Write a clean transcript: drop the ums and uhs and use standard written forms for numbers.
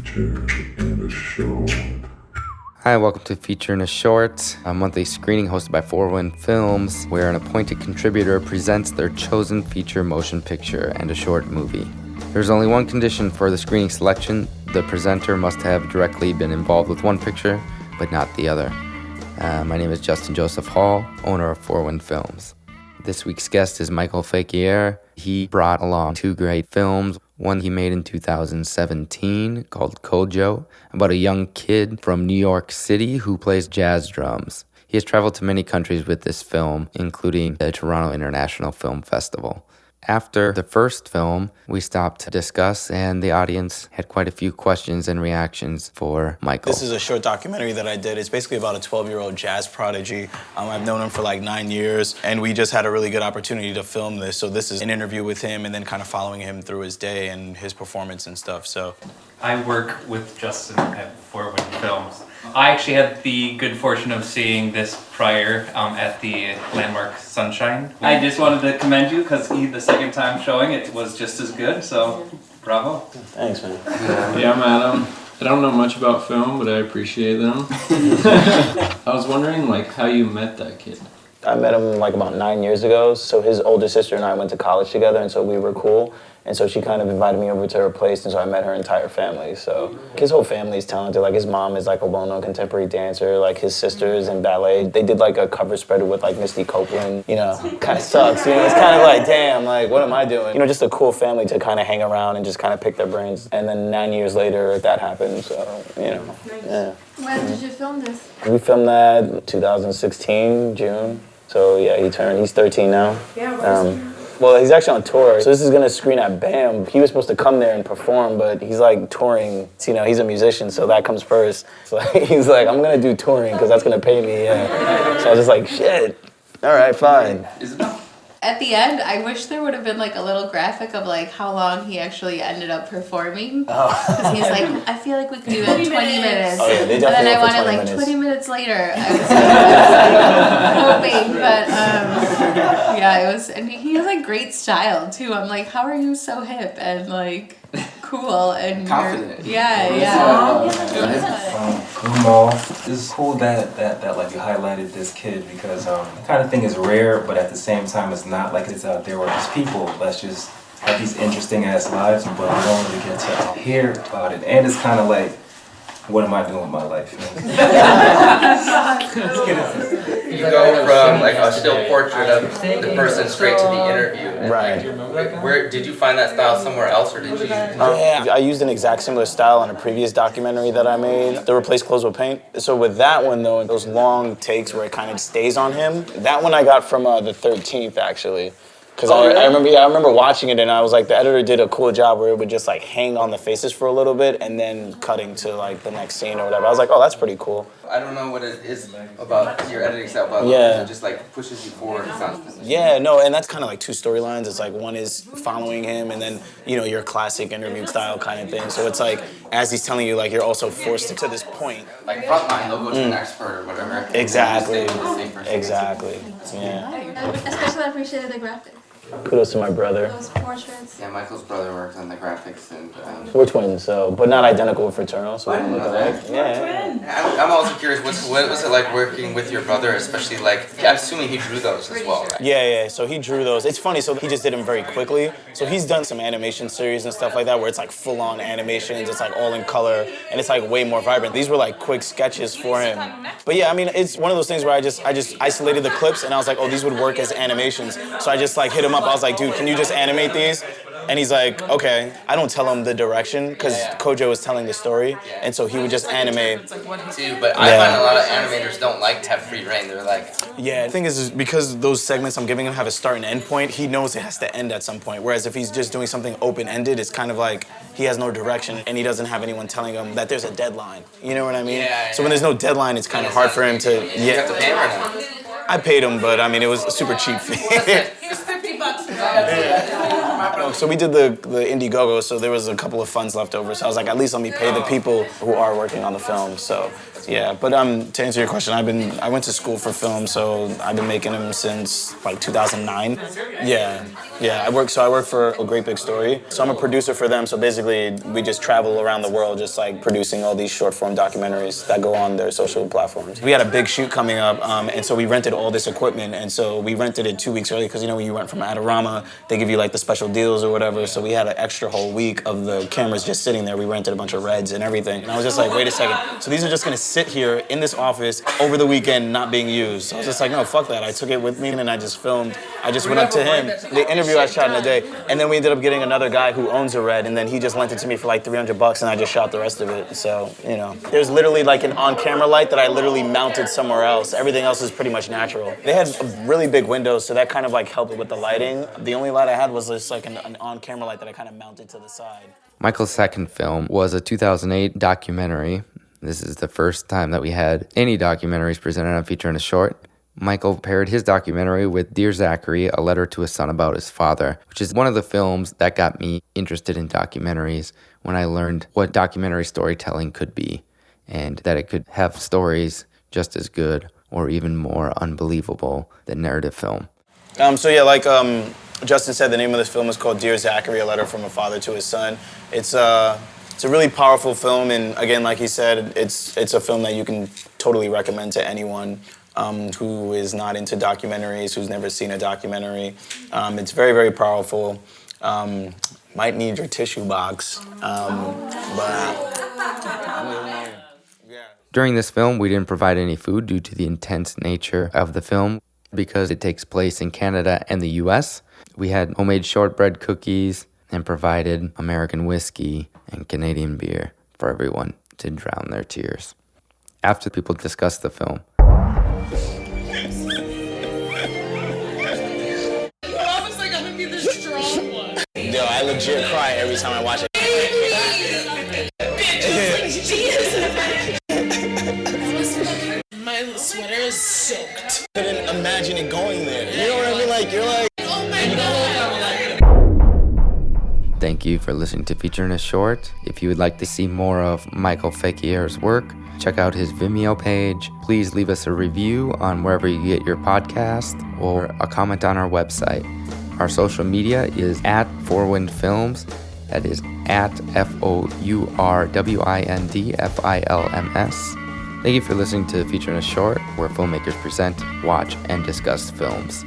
Feature in a Short. Hi, welcome to Feature in a Short, a monthly screening hosted by Fourwind Films, where an appointed contributor presents their chosen feature motion picture and a short movie. There's only one condition for the screening selection. The presenter must have directly been involved with one picture, but not the other. My name is Justin Joseph Hall, owner of Fourwind Films. This week's guest is Michael Fequiere. He brought along two great films. One he made in 2017 called Kojo, about a young kid from New York City who plays jazz drums. He has traveled to many countries with this film, including the Toronto International Film Festival. After the first film, we stopped to discuss, and the audience had quite a few questions and reactions for Michael. This is a short documentary that I did. It's basically about a 12-year-old jazz prodigy. I've known him for like 9 years, and we just had a really good opportunity to film this. So this is an interview with him and then kind of following him through his day and his performance and stuff. So I work with Justin at Fourwind Films. I actually had the good fortune of seeing this prior at the landmark Sunshine. I just wanted to commend you because the second time showing it was just as good, so bravo. Thanks, man. Yeah, I'm Adam. I don't know much about film, but I appreciate them. I was wondering how you met that kid. I met him like about 9 years ago. So his older sister and I went to college together, and so we were cool. And so she kind of invited me over to her place, and so I met her entire family. So his whole family is talented. Like his mom is like a well-known contemporary dancer. Like his sisters in ballet. They did like a cover spread with like Misty Copeland. You know, kind of sucks. You know, it's kind of like, damn, like what am I doing? You know, just a cool family to kind of hang around and just kind of pick their brains. And then 9 years later, that happened. So you know, yeah. When did you film this? We filmed that 2016, June. So yeah, he's 13 now. Yeah, Well, he's actually on tour, so this is gonna screen at BAM. He was supposed to come there and perform, but he's like touring. So, you know, he's a musician, so that comes first. So he's like, I'm gonna do touring because that's gonna pay me, yeah. So I was just like, shit, all right, fine. At the end, I wish there would have been like a little graphic of like how long he actually ended up performing. Because he's like, I feel like we could do it in 20 minutes. Oh yeah, they And definitely then I went for wanted 20 like minutes. 20 minutes later. I was like, hoping, but yeah, it was, and he has like great style too. I'm like, how are you so hip and like cool and Confident. Yeah. It's cool that like you highlighted this kid because the kind of thing is rare, but at the same time it's not like it's out there where there's people that's just have these interesting ass lives, but we don't really get to hear about it. And it's kind of like, what am I doing with my life? You go from like a still portrait of the person straight to the interview. Right. Where did you find that style somewhere else, or did you? Yeah, I used an exact similar style on a previous documentary that I made, The Replace Clothes with Paint. So with that one though, those long takes where it kind of stays on him, that one I got from the 13th actually. Because I remember watching it and I was like, the editor did a cool job where it would just like hang on the faces for a little bit and then cutting to like the next scene or whatever. I was like, oh, that's pretty cool. I don't know what it is about your editing style, but it just like pushes you forward. Yeah, no, and that's kind of like two storylines. It's like one is following him and then, you know, your classic interview style kind of thing. So it's like, as he's telling you, like you're also forced to this point. Like frontline, they'll go to an expert or whatever. Exactly, yeah. Especially I appreciated the graphic. Kudos to my brother. Those portraits. Yeah, Michael's brother worked on the graphics and. We're twins, so but not identical fraternal, so we don't look alike. Yeah. I'm also curious, what was it like working with your brother, especially like I'm assuming he drew those as well, right? Yeah. So he drew those. It's funny. So he just did them very quickly. So he's done some animation series and stuff like that, where it's like full-on animations. It's like all in color, and it's like way more vibrant. These were like quick sketches for him. But yeah, I mean, it's one of those things where I just isolated the clips, and I was like, oh, these would work as animations. So I just like hit him up. I was like, dude, can you just animate these? And he's like, okay. I don't tell him the direction because Kojo was telling the story, and so he would just animate. Too, but I find a lot of animators don't like to have free reign. They're like, yeah. The thing is because those segments I'm giving him have a start and end point, he knows it has to end at some point. Whereas if he's just doing something open-ended, it's kind of like he has no direction and he doesn't have anyone telling him that there's a deadline. You know what I mean? Yeah. So when there's no deadline, it's kind of hard for him to. You have to pay him or not? I paid him, but I mean it was a super cheap fee. It's $50. So we did the Indiegogo, so there was a couple of funds left over. So I was like, at least let me pay the people who are working on the film. So yeah, but to answer your question, I went to school for film, so I've been making them since like 2009. Yeah. I work for A Great Big Story. So I'm a producer for them. So basically, we just travel around the world, just like producing all these short form documentaries that go on their social platforms. We had a big shoot coming up, and so we rented all this equipment, and so we rented it 2 weeks early because when you rent from Adorama, they give you like the special deals or whatever. So we had an extra whole week of the cameras just sitting there. We rented a bunch of Reds and everything, and I was just like, wait a second. So these are just gonna sit here in this office over the weekend, not being used. So I was just like, no, fuck that. I took it with me and I just filmed. I just went up to him. The interview I shot in a day, and then we ended up getting another guy who owns a Red, and then he just lent it to me for like $300, and I just shot the rest of it. So there's literally like an on-camera light that I literally mounted somewhere else. Everything else is pretty much natural. They had really big windows, so that kind of like helped with the lighting. The only light I had was just like an on-camera light that I kind of mounted to the side. Michael's second film was a 2008 documentary. This is the first time that we had any documentaries presented on Feature in a Short. Michael paired his documentary with Dear Zachary, A Letter to a Son About His Father, which is one of the films that got me interested in documentaries when I learned what documentary storytelling could be, and that it could have stories just as good or even more unbelievable than narrative film. Like Justin said, the name of this film is called Dear Zachary, A Letter from a Father to His Son. It's a really powerful film, and again, like he said, it's a film that you can totally recommend to anyone who is not into documentaries, who's never seen a documentary. It's very, very powerful. Might need your tissue box, During this film, we didn't provide any food due to the intense nature of the film because it takes place in Canada and the US. We had homemade shortbread cookies and provided American whiskey and Canadian beer for everyone to drown their tears. After people discussed the film, Yo, I legit cry every time I watch it. My sweater is soaked. Couldn't imagine it going there. You know what I mean? Like, you're like, Oh my god. thank you for listening to Feature in a Short. If you would like to see more of Michael Fekiere's work, check out his Vimeo page. Please leave us a review on wherever you get your podcast or a comment on our website. Our social media is at Fourwind Films. That is at FOURWINDFILMS. Thank you for listening to Feature in a Short, where filmmakers present, watch, and discuss films.